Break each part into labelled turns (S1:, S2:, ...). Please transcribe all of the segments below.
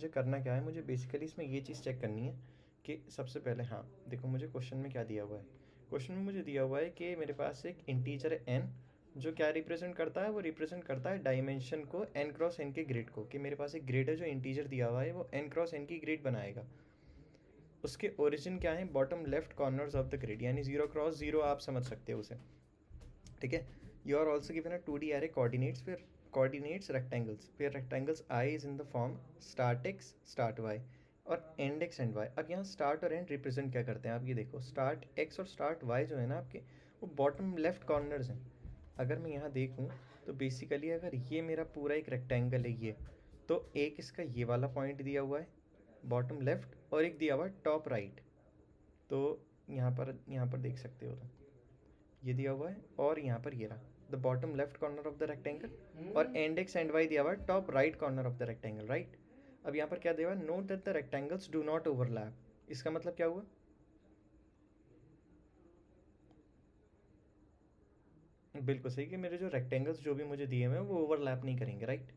S1: मुझे करना क्या है, मुझे बेसिकली इसमें ये चीज़ चेक करनी है कि सबसे पहले, हाँ देखो मुझे क्वेश्चन में क्या दिया हुआ है। क्वेश्चन में मुझे दिया हुआ है कि मेरे पास एक इंटीजर है n, जो क्या रिप्रेजेंट करता है, वो रिप्रेजेंट करता है डायमेंशन को n क्रॉस n के ग्रिड को। कि मेरे पास एक ग्रिड है जो इंटीजर दिया हुआ है, वो n क्रॉस n की ग्रिड बनाएगा। उसके ओरिजिन क्या है, bottom left corners of the grid, यानी 0 क्रॉस 0 आप समझ सकते हो उसे। ठीक है। You are also given a 2D array coordinates, फिर कोऑर्डिनेट्स रेक्टेंगल्स, फिर rectangles i is in the form start x start y और एंड एक्स एंड वाई। अब यहाँ स्टार्ट और एंड रिप्रेजेंट क्या करते हैं, आप ये देखो, स्टार्ट एक्स और स्टार्ट वाई जो है ना आपके, वो बॉटम लेफ्ट कॉर्नर्स हैं। अगर मैं यहाँ देखूँ तो बेसिकली अगर ये मेरा पूरा एक रेक्टेंगल है ये, तो एक इसका ये वाला पॉइंट दिया हुआ है बॉटम लेफ्ट, और एक दिया हुआ है टॉप राइट। तो यहाँ पर देख सकते हो, तो ये दिया हुआ है और यहाँ पर ये रहा the bottom left corner of the rectangle, और एंड एक्स एंड वाई दिया हुआ है top right corner of the rectangle, right. अब यहाँ पर क्या दिया हुआ है, note that the rectangles do not overlap. इसका मतलब क्या हुआ, बिल्कुल सही, कि मेरे जो रेक्टेंगल्स जो भी मुझे दिए हुए हैं वो ओवरलैप नहीं करेंगे, राइट।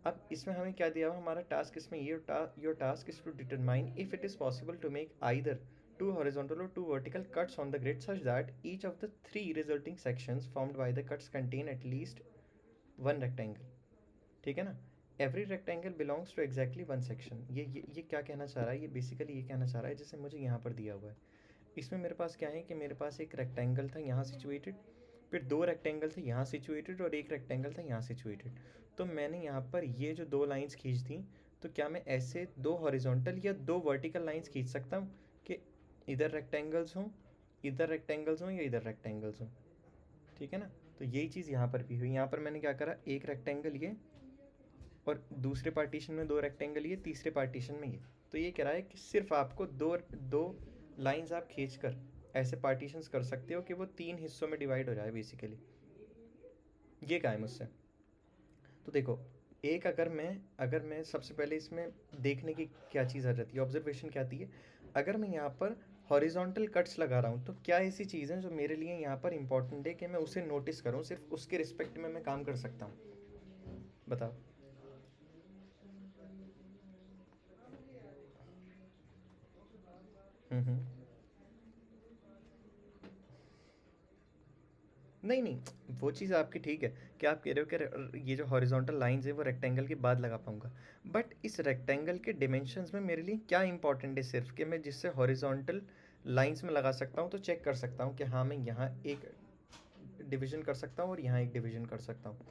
S1: अब इसमें हमें क्या दिया हुआ, हमारा टास्क इसमें ये, your task is to determine if it is possible to make either two horizontal or two vertical cuts on the grid such that each of the three resulting sections formed by the cuts contain at least one rectangle। ठीक है ना। Every rectangle belongs to exactly one section. ये क्या कहना चाह रहा है, ये बेसिकली ये कहना चाह रहा है जैसे मुझे यहाँ पर दिया हुआ है, इसमें मेरे पास क्या है कि मेरे पास एक रेक्टेंगल था यहाँ सिचुएटेड, फिर दो रेक्टेंगल थे यहाँ सिचुएटेड और एक रेक्टेंगल था यहाँ सिचुएटेड। तो मैंने यहाँ पर ये जो दो लाइंस खींच दी, तो क्या मैं ऐसे दो हॉरिजॉन्टल या दो वर्टिकल लाइंस खींच सकता हूँ कि इधर रेक्टेंगल्स हों, इधर रेक्टेंगल्स हों या इधर रेक्टेंगल्स हों। ठीक है ना। तो यही चीज़ यहाँ पर भी हुई। यहाँ पर मैंने क्या करा, एक रेक्टेंगल ये और दूसरे पार्टीशन में दो रेक्टेंगल ये, तीसरे पार्टीशन में ये। तो ये कह रहा है कि सिर्फ आपको दो दो लाइंस आप खींच कर ऐसे पार्टीशंस कर सकते हो कि वो तीन हिस्सों में डिवाइड हो जाए बेसिकली। ये क्या है मुझसे, तो देखो, एक अगर मैं सबसे पहले इसमें देखने की क्या चीज़ आ जाती है, ऑब्जर्वेशन क्या आती है, अगर मैं यहाँ पर हॉरिजॉन्टल कट्स लगा रहा हूँ तो क्या ऐसी चीज़ है जो मेरे लिए यहाँ पर इंपॉर्टेंट है कि मैं उसे नोटिस करूँ, सिर्फ उसके रिस्पेक्ट में मैं काम कर सकता हूँ, बताओ। हम्म। नहीं नहीं, वो चीज़ आपकी ठीक है कि आप कह रहे हो कि ये जो हॉरिजॉन्टल लाइंस है वो रेक्टेंगल के बाद लगा पाऊंगा, बट इस रेक्टेंगल के डिमेंशंस में मेरे लिए क्या इंपॉर्टेंट है, सिर्फ कि मैं जिससे हॉरिजॉन्टल लाइंस में लगा सकता हूँ तो चेक कर सकता हूँ कि हाँ मैं यहाँ एक डिवीजन कर सकता हूँ और यहाँ एक डिवीजन कर सकता हूँ।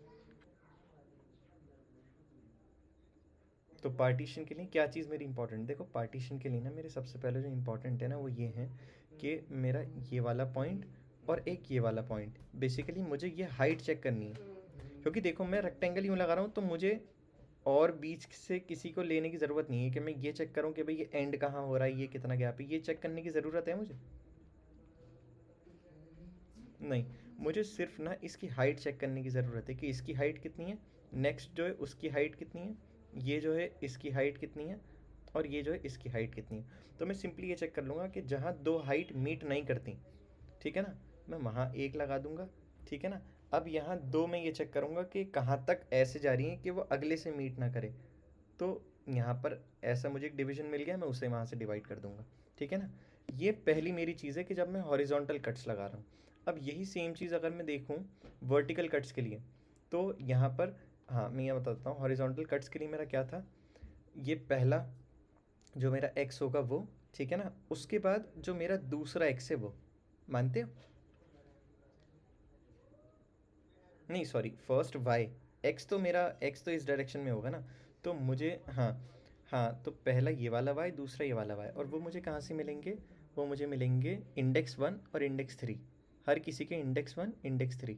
S1: तो पार्टीशन के लिए क्या चीज़ मेरी इंपॉर्टेंट, देखो पार्टीशन के लिए ना मेरे सबसे पहले जो इंपॉर्टेंट है ना वो ये है कि मेरा ये वाला पॉइंट और एक ये वाला पॉइंट, बेसिकली मुझे ये हाइट चेक करनी है। क्योंकि देखो मैं रेक्टेंगल यूँ लगा रहा हूँ तो मुझे और बीच से किसी को लेने की ज़रूरत नहीं है कि मैं ये चेक करूँ कि भाई ये एंड कहाँ हो रहा है, ये कितना गैप है, ये चेक करने की ज़रूरत है मुझे, नहीं। मुझे सिर्फ ना इसकी हाइट चेक करने की ज़रूरत है कि इसकी हाइट कितनी है, नेक्स्ट जो है उसकी हाइट कितनी है, ये जो है इसकी हाइट कितनी है, और ये जो है इसकी हाइट कितनी है। तो मैं सिंपली ये चेक कर लूँगा कि जहाँ दो हाइट मीट नहीं करती, ठीक है ना, मैं वहाँ एक लगा दूंगा। ठीक है ना। अब यहाँ दो में ये चेक करूँगा कि कहाँ तक ऐसे जा रही हैं कि वो अगले से मीट ना करे। तो यहाँ पर ऐसा मुझे एक डिवीजन मिल गया, मैं उसे वहाँ से डिवाइड कर दूंगा। ठीक है ना। ये पहली मेरी चीज़ है कि जब मैं हॉरिजॉन्टल कट्स लगा रहा हूँ। अब यही सेम चीज़ अगर मैं देखूँ वर्टिकल कट्स के लिए, तो यहाँ पर, हाँ मैं ये बताता हूँ, हॉरिजॉन्टल कट्स के लिए मेरा क्या था, ये पहला जो मेरा एक्स होगा वो, ठीक है ना, उसके बाद जो मेरा दूसरा एक्स है वो, मानते हो, नहीं सॉरी, फर्स्ट वाई, एक्स तो इस डायरेक्शन में होगा ना, तो मुझे, हाँ, हाँ तो पहला ये वाला वाई, दूसरा ये वाला वाई, और वो मुझे कहाँ से मिलेंगे, वो मुझे मिलेंगे इंडेक्स वन और इंडेक्स थ्री, हर किसी के इंडेक्स वन इंडेक्स थ्री।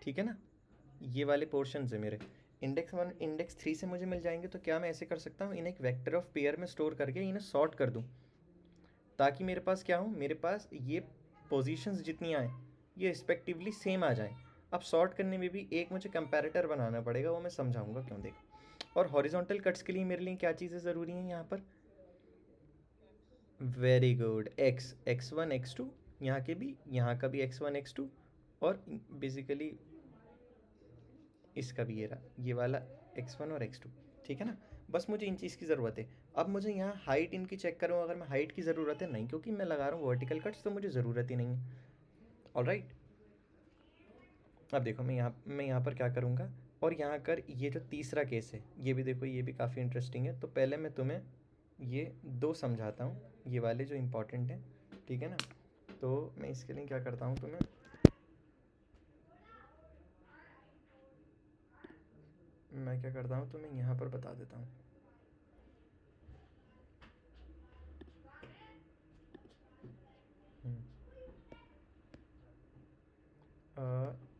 S1: ठीक है ना। ये वाले पोर्शन है मेरे, इंडेक्स वन इंडेक्स थ्री से मुझे मिल जाएंगे। तो क्या मैं ऐसे कर सकता हूँ, इन्हें एक वेक्टर ऑफ पेयर में स्टोर करके इन्हें सॉर्ट कर दूँ, ताकि मेरे पास क्या हो, मेरे पास ये पोजीशंस जितनी आए ये रिस्पेक्टिवली सेम आ जाएं। अब सॉर्ट करने में भी एक मुझे कंपैरेटर बनाना पड़ेगा, वो मैं समझाऊंगा क्यों, देखो। और हॉरिजॉन्टल कट्स के लिए मेरे लिए क्या चीज़ें ज़रूरी हैं यहाँ पर, very good, x x one x two, यहाँ के भी, यहाँ का भी एक्स वन एक्स टू, और बेसिकली इसका भी ये रहा, ये वाला एक्स वन और एक्स टू। ठीक है ना। बस मुझे इन चीज़ की ज़रूरत है। अब मुझे यहाँ हाइट इनकी चेक करूँ, अगर मैं हाइट की ज़रूरत है, नहीं, क्योंकि मैं लगा रहा हूँ वर्टिकल कट्स, तो मुझे ज़रूरत ही नहीं है। ऑलराइट, अब देखो मैं यहाँ पर क्या करूँगा, और यहाँ कर ये जो तीसरा केस है ये भी देखो, ये भी काफ़ी इंटरेस्टिंग है। तो पहले मैं तुम्हें ये दो समझाता हूँ, ये वाले जो इम्पोर्टेंट हैं, ठीक है ना। तो मैं इसके लिए क्या करता हूँ, मैं क्या करता हूँ तुम्हें यहाँ पर बता देता हूँ। हम्म,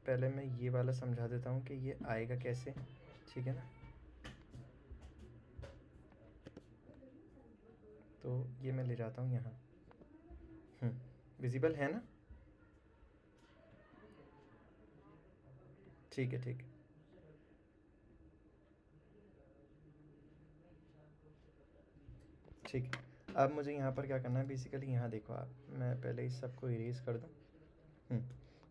S1: पहले मैं ये वाला समझा देता हूँ कि ये आएगा कैसे, ठीक है ना। तो ये मैं ले जाता हूँ यहाँ। विजिबल है ना? ठीक है, ठीक है। ठीक है, अब मुझे यहाँ पर क्या करना है, बेसिकली यहाँ देखो आप, मैं पहले इस सब को इरेज कर दूँ। हम्म,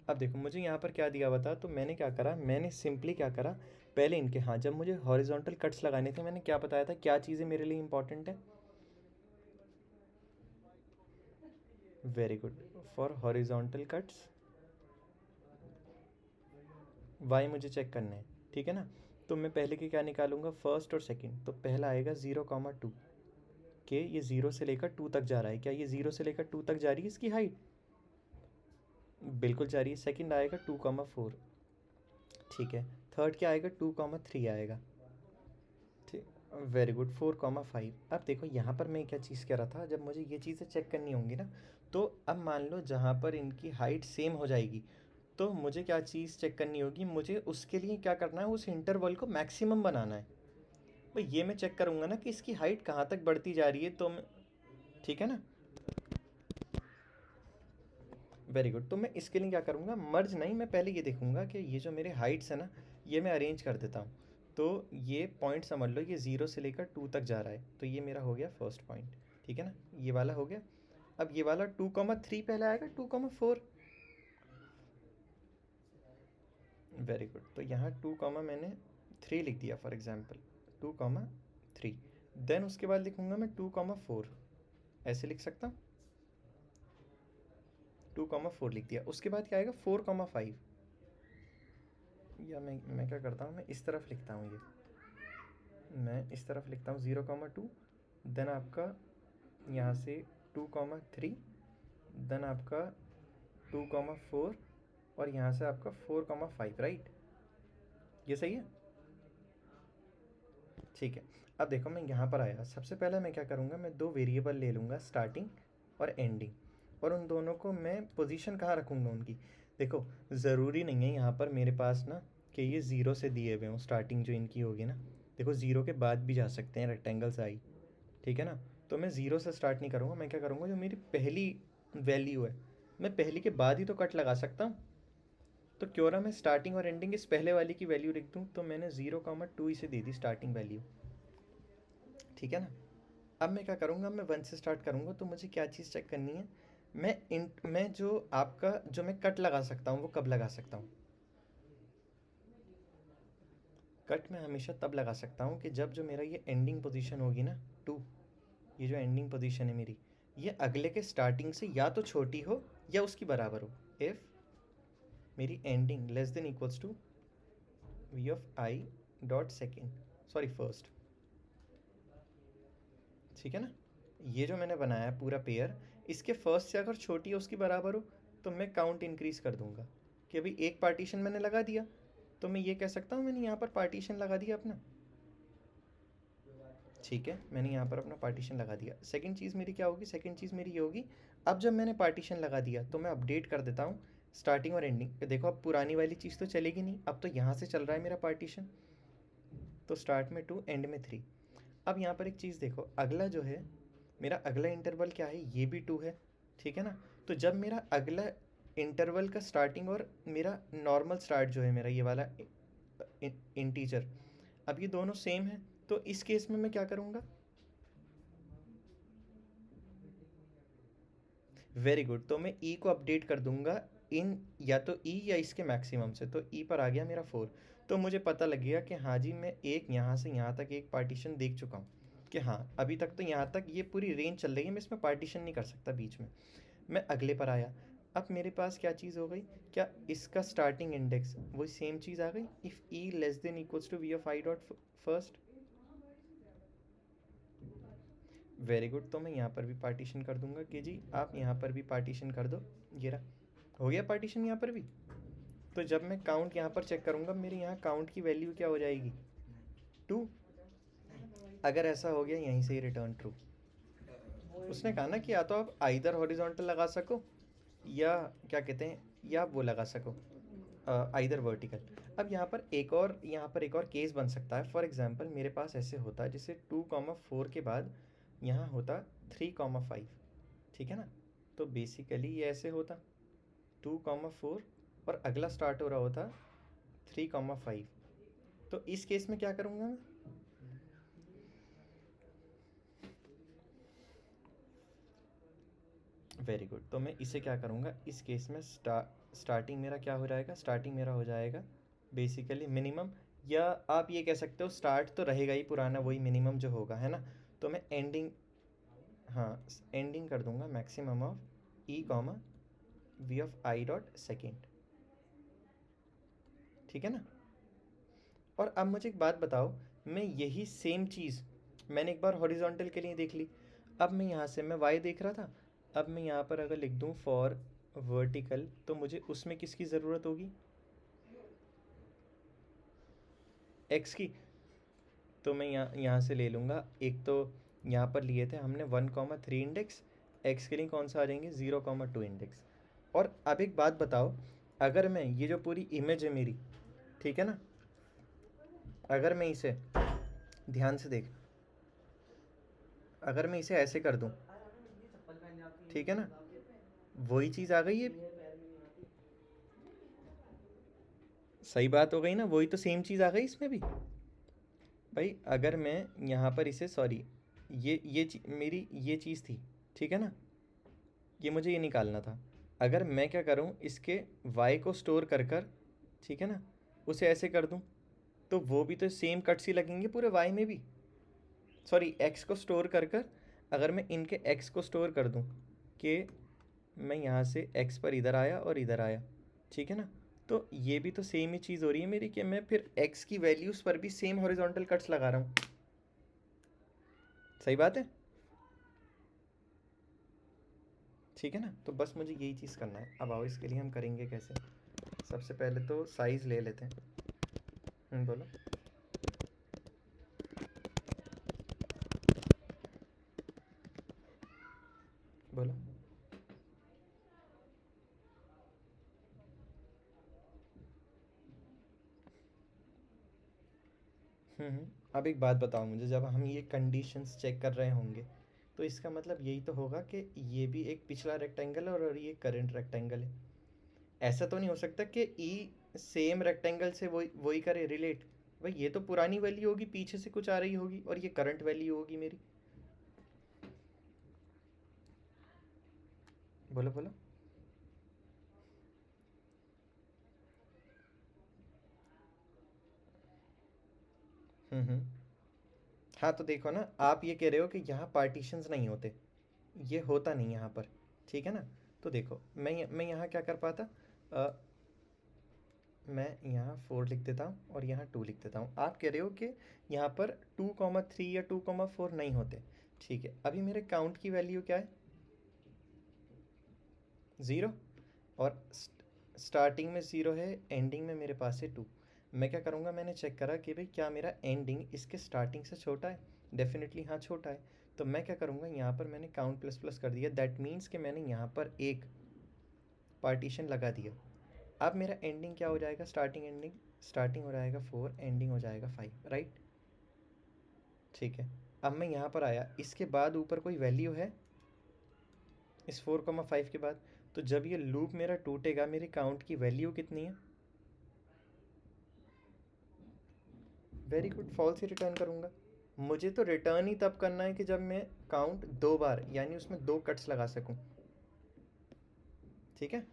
S1: अब देखो मुझे यहाँ पर क्या दिया हुआ था, तो मैंने क्या करा, मैंने सिंपली क्या करा, पहले इनके, हाँ, जब मुझे हॉरिजॉन्टल कट्स लगाने थे, मैंने क्या बताया था, क्या चीज़ें मेरे लिए इंपॉर्टेंट है। Very good. For horizontal cuts y मुझे चेक करना है, ठीक है ना। तो मैं पहले के क्या निकालूंगा, फर्स्ट और सेकंड। तो पहला आएगा 0,2 के, ये 0 से लेकर 2 तक जा रहा है, क्या ये 0 से लेकर 2 तक जा रही है इसकी हाइट? बिल्कुल जा रही है। सेकंड आएगा 2,4, ठीक है। थर्ड क्या आएगा, 2,3 आएगा, ठीक। Very good, 4,5। अब देखो यहाँ पर मैं क्या चीज़ कह रहा था, जब मुझे ये चीज़ें चेक करनी होंगी ना, तो अब मान लो जहाँ पर इनकी हाइट सेम हो जाएगी, तो मुझे क्या चीज़ चेक करनी होगी, मुझे उसके लिए क्या करना है, उस इंटरवल को मैक्सिमम बनाना है। भाई ये मैं चेक करूँगा ना कि इसकी हाइट कहाँ तक बढ़ती जा रही है, तो मैं, ठीक है ना। वेरी गुड, तो मैं इसके लिए क्या करूँगा, मर्ज नहीं, मैं पहले ये देखूँगा कि ये जो मेरे हाइट्स है ना, ये मैं अरेंज कर देता हूँ। तो ये पॉइंट समझ लो, ये 0 से लेकर 2 तक जा रहा है, तो ये मेरा हो गया फर्स्ट पॉइंट, ठीक है ना, ये वाला हो गया। अब ये वाला 2,3 पहले आएगा, 2,4। वेरी गुड, तो यहाँ 2, मैंने 3 लिख दिया फॉर एग्जाम्पल, 2,3। देन उसके बाद लिखूँगा मैं 2,4, ऐसे लिख सकता हूँ, 2,4 लिख दिया। उसके बाद क्या आएगा, 4,5, या मैं क्या करता हूँ, मैं इस तरफ लिखता हूँ, ये मैं इस तरफ लिखता हूँ 0,2, देन आपका यहाँ से 2,3, देन आपका 2,4, और यहाँ से आपका 4,5, राइट। ये सही है, ठीक है। अब देखो मैं यहाँ पर आया, सबसे पहले मैं क्या करूँगा, मैं दो वेरिएबल ले लूँगा, स्टार्टिंग और एंडिंग, और उन दोनों को मैं पोजीशन कहाँ रखूँगा उनकी। देखो ज़रूरी नहीं है यहाँ पर मेरे पास ना कि ये ज़ीरो से दिए हुए हों, स्टार्टिंग जो इनकी होगी ना, देखो ज़ीरो के बाद भी जा सकते हैं रेक्टेंगल्स आई, ठीक है ना। तो मैं ज़ीरो से स्टार्ट नहीं करूँगा, मैं क्या करूँगा, जो मेरी पहली वैल्यू है, मैं पहली के बाद ही तो कट लगा सकता हूँ। तो क्यों ना मैं स्टार्टिंग और एंडिंग इस पहले वाली की वैल्यू लिख दूँ, तो मैंने 0,2 इसे दे दी स्टार्टिंग वैल्यू, ठीक है ना। अब मैं क्या करूँगा, मैं 1 से स्टार्ट करूँगा, तो मुझे क्या चीज़ चेक करनी है, मैं जो आपका जो मैं कट लगा सकता हूँ वो कब लगा सकता हूँ। कट मैं हमेशा तब लगा सकता हूँ कि जब जो मेरा ये एंडिंग पोजीशन होगी ना, 2, ये जो एंडिंग पोजीशन है मेरी, ये अगले के स्टार्टिंग से या तो छोटी हो या उसकी बराबर हो। इफ़ मेरी ending less than equals to v of i dot second, sorry first, ठीक है ना। ये जो मैंने बनाया है पूरा पेयर, इसके फर्स्ट से अगर छोटी है उसकी बराबर हो, तो मैं काउंट इंक्रीज कर दूंगा कि अभी एक पार्टीशन मैंने लगा दिया, तो मैं ये कह सकता हूँ मैंने यहाँ पर पार्टीशन लगा दिया अपना, ठीक है, मैंने यहाँ पर अपना पार्टीशन लगा दिया। सेकंड चीज़ मेरी क्या होगी, सेकंड चीज़ मेरी ये होगी, अब जब मैंने पार्टीशन लगा दिया तो मैं अपडेट कर देता हूँ स्टार्टिंग और एंडिंग। देखो अब पुरानी वाली चीज़ तो चलेगी नहीं, अब तो यहाँ से चल रहा है मेरा पार्टीशन, तो स्टार्ट में 2, एंड में 3। अब यहाँ पर एक चीज़ देखो, अगला जो है मेरा अगला इंटरवल क्या है, ये भी 2 है, ठीक है ना। तो जब मेरा अगला इंटरवल का स्टार्टिंग और मेरा नॉर्मल स्टार्ट जो है मेरा ये वाला इंटीजर, अब ये दोनों सेम है, तो इस केस में मैं क्या करूँगा, वेरी गुड, तो मैं ई को अपडेट कर दूंगा इन, या तो ई या इसके मैक्सिमम से, तो ई पर आ गया मेरा 4। तो मुझे पता लग गया कि हाँ जी, मैं एक यहाँ से यहाँ तक एक पार्टीशन देख चुका हूँ कि हाँ अभी तक तो यहाँ तक ये पूरी रेंज चल रही है, मैं इसमें पार्टीशन नहीं कर सकता बीच में। मैं अगले पर आया। अब मेरे पास क्या चीज़ हो गई, क्या इसका स्टार्टिंग इंडेक्स वही सेम चीज़ आ गई, if e less than equals to v of i dot first. Very good, तो मैं यहाँ पर भी पार्टीशन कर दूंगा कि जी आप यहाँ पर भी पार्टीशन कर दो। ये रहा, हो गया पार्टीशन यहाँ पर भी। तो जब मैं काउंट यहाँ पर चेक करूँगा, मेरे यहाँ काउंट की वैल्यू क्या हो जाएगी, 2। अगर ऐसा हो गया यहीं से ही रिटर्न ट्रू। उसने कहा ना कि या तो आप आइदर हॉरिजॉन्टल लगा सको या क्या कहते हैं, या आप वो लगा सको आइदर वर्टिकल। अब यहाँ पर एक और केस बन सकता है। फॉर एग्जांपल मेरे पास ऐसे होता जैसे 2,4 के बाद यहाँ होता 3,5, ठीक है ना। तो बेसिकली ये ऐसे होता 2,4 और अगला स्टार्ट हो रहा होता 3,5। तो इस केस में क्या करूँगा मैं, वेरी गुड, तो मैं इसे क्या करूँगा, इस केस में स्टार्टिंग मेरा क्या हो जाएगा, स्टार्टिंग मेरा हो जाएगा बेसिकली मिनिमम, या आप ये कह सकते हो स्टार्ट तो रहेगा ही पुराना वही मिनिमम जो होगा, है ना। तो मैं एंडिंग, हाँ एंडिंग कर दूंगा maximum of e comma v of i dot second, ठीक है ना। और अब मुझे एक बात बताओ, मैं यही सेम चीज़ मैंने एक बार हॉरिजॉन्टल के लिए देख ली। अब मैं यहाँ से मैं वाई देख रहा था, अब मैं यहाँ पर अगर लिख दूँ फॉर वर्टिकल, तो मुझे उसमें किसकी ज़रूरत होगी, एक्स की। तो मैं यहाँ से ले लूँगा, एक तो यहाँ पर लिए थे हमने 1,3 इंडेक्स, एक्स के लिए कौन सा आ जाएंगे 0,2 इंडेक्स। और अब एक बात बताओ, अगर मैं ये जो पूरी इमेज है मेरी, ठीक है ना, अगर मैं इसे ध्यान से देख, अगर मैं इसे ऐसे कर दूं, ठीक है ना, वही चीज़ आ गई है, सही बात हो गई ना, वही तो सेम चीज़ आ गई इसमें भी। भाई अगर मैं यहाँ पर इसे, सॉरी, मेरी ये चीज़ थी, ठीक है ना, ये मुझे ये निकालना था। अगर मैं क्या करूँ, इसके y को स्टोर कर कर, ठीक है ना, उसे ऐसे कर दूँ, तो वो भी तो सेम कट्स ही लगेंगे पूरे y में भी। सॉरी, x को स्टोर कर कर, अगर मैं इनके x को स्टोर कर दूँ कि मैं यहाँ से x पर इधर आया और इधर आया, ठीक है ना, तो ये भी तो सेम ही चीज़ हो रही है मेरी कि मैं फिर x की वैल्यूज़ पर भी सेम हॉरिजॉन्टल कट्स लगा रहा हूँ। सही बात है, ठीक है ना। तो बस मुझे यही चीज़ करना है। अब आओ इसके लिए हम करेंगे कैसे। सबसे पहले तो साइज़ ले लेते हैं। बोलो। बोलो। अब एक बात बताओ मुझे, जब हम ये कंडीशंस चेक कर रहे होंगे तो इसका मतलब यही तो होगा कि ये भी एक पिछला रेक्टेंगल है और ये करंट रेक्टेंगल है। ऐसा तो नहीं हो सकता कि ई सेम रेक्टेंगल से वही वही करे रिलेट। भाई ये तो पुरानी वैल्यू होगी, पीछे से कुछ आ रही होगी, और ये करंट वैल्यू होगी मेरी। बोलो बोलो। हम्म। हाँ तो देखो ना, आप ये कह रहे हो कि यहाँ पार्टीशंस नहीं होते, ये होता नहीं यहाँ पर, ठीक है ना। तो देखो मैं यहाँ क्या कर पाता, अ, मैं यहाँ 4 लिख देता हूँ और यहाँ 2 लिख देता हूँ। आप कह रहे हो कि यहाँ पर 2,3 या 2,4 नहीं होते, ठीक है। अभी मेरे काउंट की वैल्यू क्या है, 0, और स्टार्टिंग में 0 है, एंडिंग में मेरे पास है 2। मैं क्या करूँगा, मैंने चेक करा कि भाई क्या मेरा एंडिंग इसके स्टार्टिंग से छोटा है, डेफिनेटली हाँ छोटा है। तो मैं क्या करूँगा, यहाँ पर मैंने काउंट प्लस प्लस कर दिया, दैट मीन्स कि मैंने यहाँ पर एक पार्टीशन लगा दिया। अब मेरा एंडिंग क्या हो जाएगा, स्टार्टिंग हो जाएगा 4, एंडिंग हो जाएगा 5, राइट। ठीक है। अब मैं यहाँ पर आया, इसके बाद ऊपर कोई वैल्यू है इस 4,5 के बाद, तो जब ये लूप मेरा टूटेगा मेरी काउंट की वैल्यू कितनी है, वेरी गुड, फॉल्स ही रिटर्न करूँगा। मुझे तो रिटर्न ही तब करना है कि जब मैं काउंट 2 बार यानी उसमें 2 कट्स लगा सकूँ, ठीक है।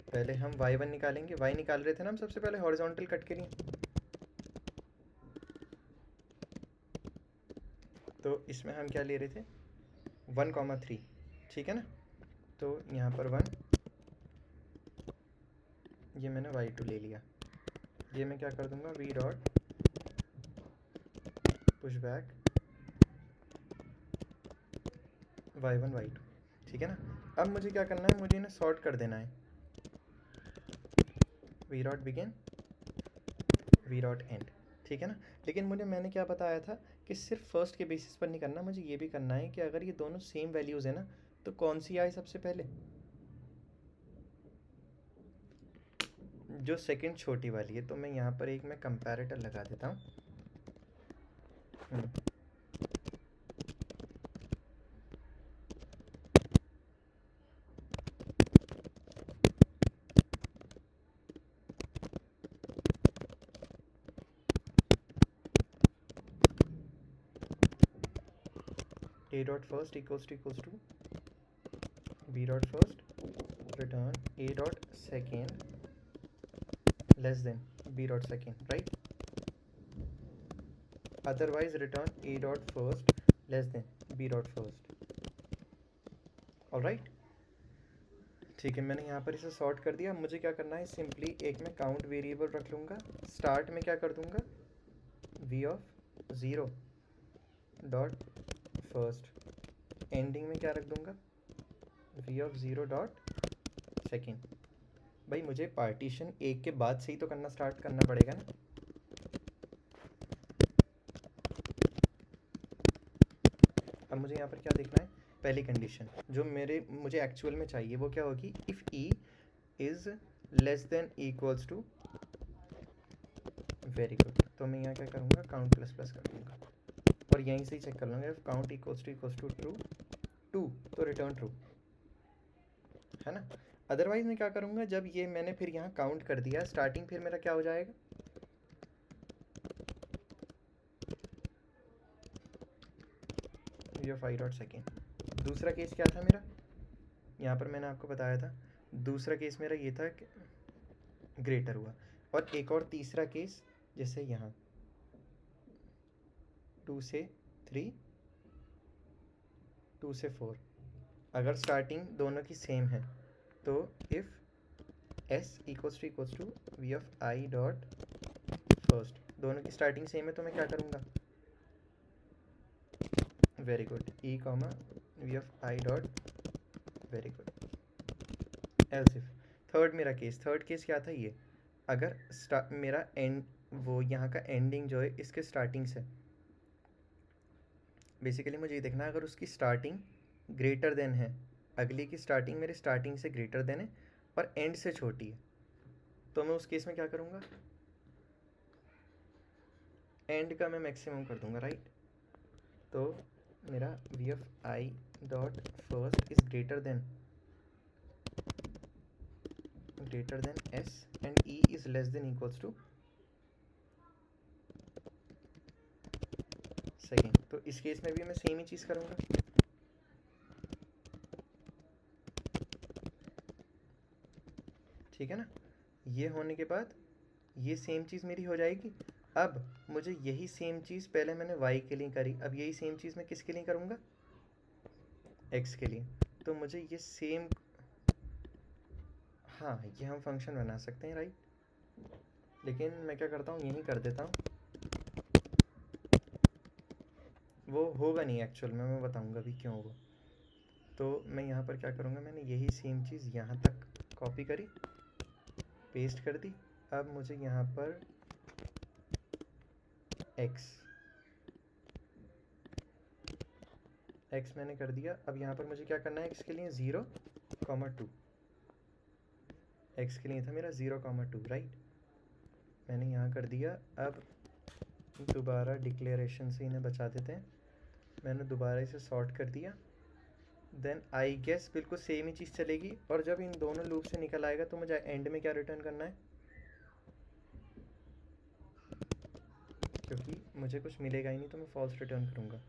S1: पहले हम y1 निकालेंगे, y निकाल रहे थे ना हम सबसे पहले हॉरिजॉन्टल कट के लिए, तो इसमें हम क्या ले रहे थे 1,3, ठीक है ना। तो यहाँ पर 1, ये मैंने y2 ले लिया, ये मैं क्या कर दूंगा v dot push back y1 y2, ठीक है ना। अब मुझे क्या करना है, मुझे इन्हें सॉर्ट कर देना है, v dot begin v dot and, ठीक है ना। लेकिन मैंने क्या बताया था कि सिर्फ फर्स्ट के बेसिस पर नहीं करना, मुझे ये भी करना है कि अगर ये दोनों सेम वैल्यूज़ है ना तो कौन सी आए सबसे पहले, जो सेकंड छोटी वाली है। तो मैं यहाँ पर एक मैं कंपैरेटर लगा देता हूँ। a dot first equals to b dot first return a dot second less than b dot second, right? Otherwise return a dot first less than b dot first, all right। ठीक है, मैंने यहाँ पर इसे sort कर दिया। मुझे क्या करना है, सिंपली एक मैं काउंट वेरिएबल रख लूँगा, स्टार्ट में क्या कर दूँगा v of 0 dot first, ending में क्या रख दूँगा v ऑफ 0 डॉट सेकेंड। भाई मुझे पार्टीशन एक के बाद से ही तो करना स्टार्ट करना पड़ेगा ना। अब मुझे यहाँ पर क्या देखना है, पहली कंडीशन जो मुझे एक्चुअल में चाहिए वो क्या होगी, if e is less than equals to, very good. तो मैं यहाँ क्या करूँगा, काउंट प्लस प्लस कर दूँगा और यहीं से ही चेक कर लूँगा, if count equals to true two तो रिटर्न ट्रू, है ना। अदरवाइज मैं क्या करूँगा, जब ये मैंने फिर यहाँ काउंट कर दिया स्टार्टिंग, फिर मेरा क्या हो जाएगा, ये 5 डॉट सेकेंड। दूसरा केस क्या था मेरा, यहाँ पर मैंने आपको बताया था दूसरा केस मेरा ये था कि ग्रेटर हुआ, और एक और तीसरा केस जैसे यहाँ 2 से 3 2 से 4, अगर स्टार्टिंग दोनों की सेम है तो if s equals to v of i dot first, दोनों की स्टार्टिंग सेम है तो मैं क्या करूँगा, very good, e comma v of i dot, very good, else if. Third case क्या था ये, अगर मेरा एंड वो यहाँ का एंडिंग जो है इसके स्टार्टिंग से, बेसिकली मुझे ये देखना है अगर उसकी स्टार्टिंग ग्रेटर देन है, अगली की स्टार्टिंग मेरे स्टार्टिंग से ग्रेटर देन है और एंड से छोटी है, तो मैं उस केस में क्या करूँगा, एंड का मैं मैक्सिमम कर दूँगा, राइट। तो मेरा v of i dot first is greater than s and e is less than equals to second. तो इस केस में भी मैं सेम ही चीज़ करूँगा, ठीक है ना। ये होने के बाद ये सेम चीज़ मेरी हो जाएगी। अब मुझे यही सेम चीज़ पहले मैंने y के लिए करी, अब यही सेम चीज़ मैं किसके लिए करूँगा, x के लिए। तो मुझे ये सेम, हाँ ये हम फंक्शन बना सकते हैं, राइट। लेकिन मैं क्या करता हूँ, यहीं कर देता हूँ, वो होगा नहीं एक्चुअल में, मैं बताऊँगा अभी क्यों होगा। तो मैं यहाँ पर क्या करूँगा, मैंने यही सेम चीज़ यहाँ तक कॉपी करी, पेस्ट कर दी। अब मुझे यहाँ पर x मैंने कर दिया। अब यहाँ पर मुझे क्या करना है, x के लिए 0,2, x के लिए था मेरा 0,2, राइट। मैंने यहाँ कर दिया। अब दोबारा डिक्लेरेशन से इन्हें बचा देते हैं, मैंने दोबारा इसे सॉर्ट कर दिया। देन आई गेस बिल्कुल सेम ही चीज़ चलेगी, और जब इन दोनों लूप से निकल आएगा तो मुझे एंड में क्या रिटर्न करना है, क्योंकि मुझे कुछ मिलेगा ही नहीं तो मैं फॉल्स रिटर्न करूँगा।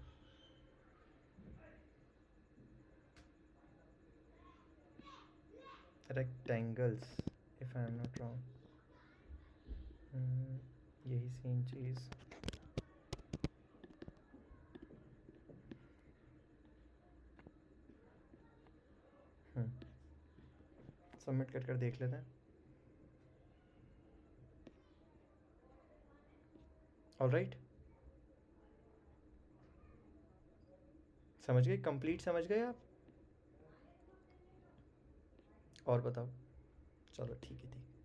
S1: Rectangles I am not wrong, यही सेम चीज़। सबमिट कर देख लेते हैं। ऑलराइट, समझ गए, कंप्लीट समझ गए आप? और बताओ। चलो ठीक है, ठीक।